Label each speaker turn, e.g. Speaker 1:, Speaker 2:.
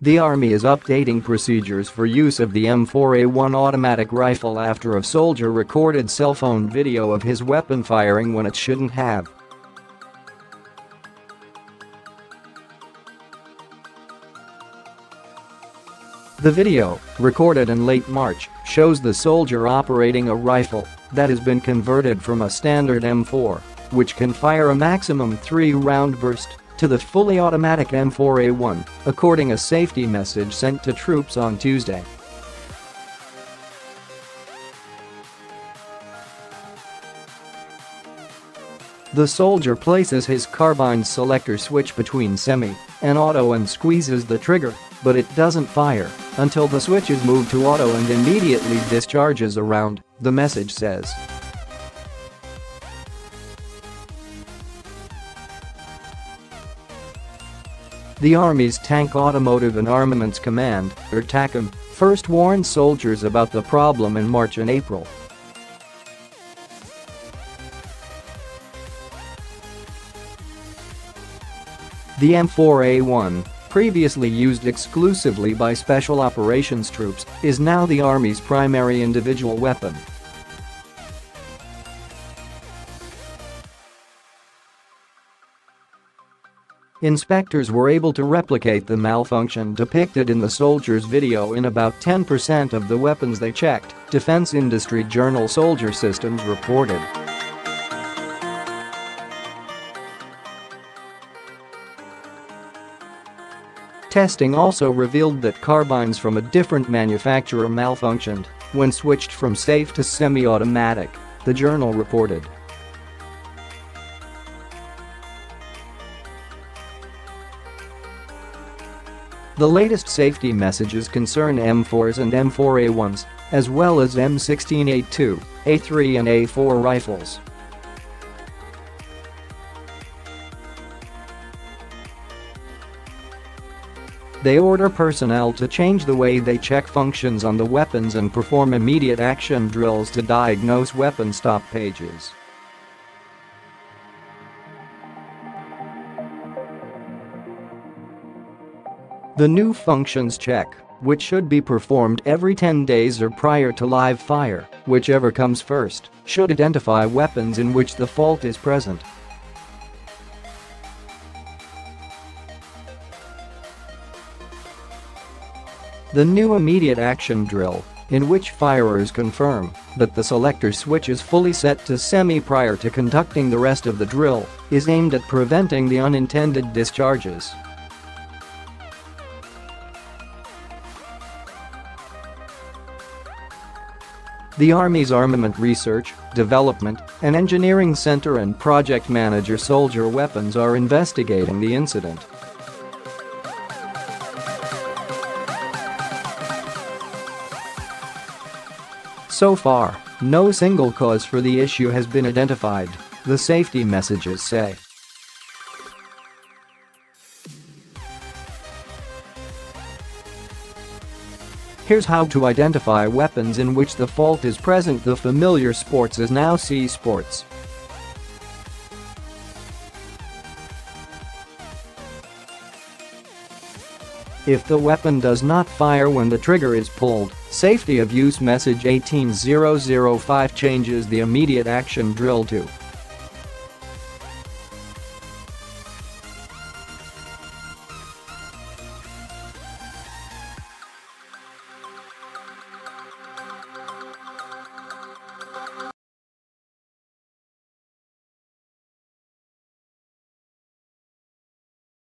Speaker 1: The Army is updating procedures for use of the M4A1 automatic rifle after a soldier recorded cell phone video of his weapon firing when it shouldn't have. The video, recorded in late March, shows the soldier operating a rifle that has been converted from a standard M4, which can fire a maximum 3-round burst, to the fully automatic M4A1, according to a safety message sent to troops on Tuesday. The soldier places his carbine selector switch between semi and auto and squeezes the trigger, but it doesn't fire until the switch is moved to auto and immediately discharges a round, the message says. The Army's Tank-automotive and Armaments Command, or TACOM, first warned soldiers about the problem in March and April. The M4A1, previously used exclusively by Special Operations troops, is now the Army's primary individual weapon. Inspectors were able to replicate the malfunction depicted in the soldier's video in about 10% of the weapons they checked, defense industry journal Soldier Systems reported. Testing also revealed that carbines from a different manufacturer malfunctioned when switched from safe to semi-automatic, the journal reported. The latest safety messages concern M4s and M4A1s, as well as M16A2, A3 and A4 rifles. They order personnel to change the way they check functions on the weapons and perform immediate action drills to diagnose weapon stoppages. The new functions check, which should be performed every 10 days or prior to live fire, whichever comes first, should identify weapons in which the fault is present. The new immediate action drill, in which firers confirm that the selector switch is fully set to semi prior to conducting the rest of the drill, is aimed at preventing the unintended discharges. The Army's Armament Research, Development, and Engineering Center and Project Manager Soldier Weapons are investigating the incident. So far, no single cause for the issue has been identified, the safety messages say. Here's how to identify weapons in which the fault is present. The familiar sports is now C sports. If the weapon does not fire when the trigger is pulled, safety of use message 18005 changes the immediate action drill to